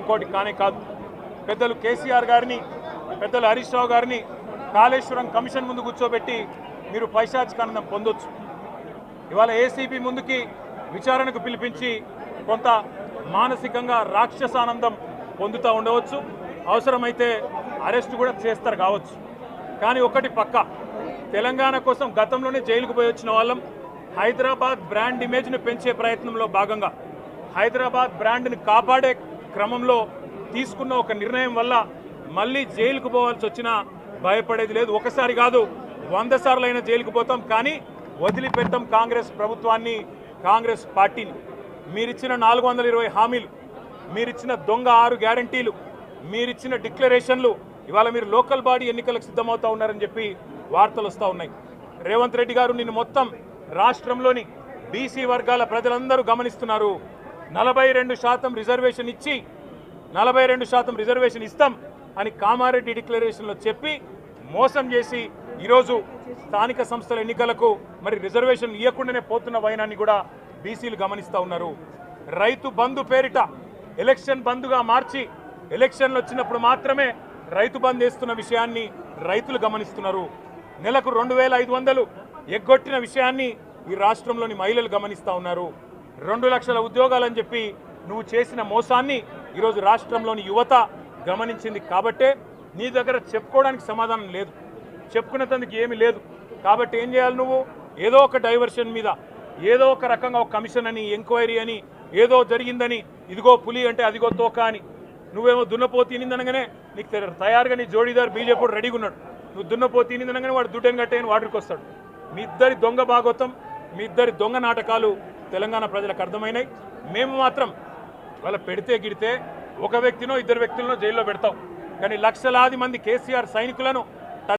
ఇంకోటి కానే కాదు. పెద్దలు కేసీఆర్ గారిని, పెద్దలు హరీష్ రావు గారిని కాళేశ్వరం కమిషన్ ముందు కూర్చోబెట్టి మీరు పైశాచికానందం పొందొచ్చు. ఇవాళ ఏసీబీ ముందుకి విచారణకు పిలిపించి కొంత మానసికంగా రాక్షసానందం పొందుతూ ఉండవచ్చు. అవసరమైతే అరెస్ట్ కూడా చేస్తారు కావచ్చు. కానీ ఒకటి పక్కా, తెలంగాణ కోసం గతంలోనే జైలుకు పోయి వచ్చిన వాళ్ళం. హైదరాబాద్ బ్రాండ్ ఇమేజ్ను పెంచే ప్రయత్నంలో భాగంగా హైదరాబాద్ బ్రాండ్ని కాపాడే క్రమంలో తీసుకున్న ఒక నిర్ణయం వల్ల మళ్ళీ జైలుకు పోవాల్సి వచ్చినా భయపడేది లేదు. ఒకసారి కాదు 100 సార్లైనా జైలుకు పోతాం, కానీ వదిలిపెట్టాం కాంగ్రెస్ ప్రభుత్వాన్ని, కాంగ్రెస్ పార్టీని. మీరిచ్చిన 420 హామీలు, మీరిచ్చిన దొంగ 6 గ్యారంటీలు, మీరిచ్చిన డిక్లరేషన్లు ఇవాళ మీరు లోకల్ బాడీ ఎన్నికలకు సిద్ధమవుతా ఉన్నారని చెప్పి వార్తలు వస్తూ ఉన్నాయి. రేవంత్ రెడ్డి గారు నిన్ను మొత్తం రాష్ట్రంలోని బీసీ వర్గాల ప్రజలందరూ గమనిస్తున్నారు. 42% రిజర్వేషన్ ఇచ్చి 42% రిజర్వేషన్ ఇస్తాం అని కామారెడ్డి డిక్లరేషన్లో చెప్పి మోసం చేసి ఈరోజు స్థానిక సంస్థల ఎన్నికలకు మరి రిజర్వేషన్ ఇవ్వకుండానే పోతున్న వైనాన్ని కూడా బీసీలు గమనిస్తూ ఉన్నారు. రైతు బంధు పేరిట ఎలక్షన్ బంధుగా మార్చి ఎలక్షన్లు వచ్చినప్పుడు మాత్రమే రైతు బంధు వేస్తున్న విషయాన్ని రైతులు గమనిస్తున్నారు. నెలకు 2500 ఎగ్గొట్టిన విషయాన్ని ఈ రాష్ట్రంలోని మహిళలు గమనిస్తూ ఉన్నారు. 2 లక్షల ఉద్యోగాలని చెప్పి నువ్వు చేసిన మోసాన్ని ఈరోజు రాష్ట్రంలోని యువత గమనించింది. కాబట్టే నీ దగ్గర చెప్పుకోవడానికి సమాధానం లేదు, చెప్పుకునేందుకు ఏమీ లేదు. కాబట్టి ఏం చేయాలి నువ్వు? ఏదో ఒక డైవర్షన్ మీద, ఏదో ఒక రకంగా ఒక కమిషన్ అని, ఎంక్వైరీ అని, ఏదో జరిగిందని, ఇదిగో పులి అంటే అదిగో తోక అని, నువ్వేమో దున్నపోతు తినిందనగానే నీకు తయారుగా నీ జోడీదారు బీజేపీ రెడీగా ఉన్నాడు. నువ్వు దున్నపోతు తినిందనగానే వాడు దుడ్డని కట్టేయని వాడికి వస్తాడు. మీ ఇద్దరి దొంగ భాగోతం, మీ ఇద్దరి దొంగ నాటకాలు తెలంగాణ ప్రజలకు అర్థమైనాయి. మేము మాత్రం వాళ్ళ పెడితే గిడితే ఒక వ్యక్తినో 2 వ్యక్తులను జైల్లో పెడతాం, కానీ లక్షలాది మంది కేసీఆర్ సైనికులను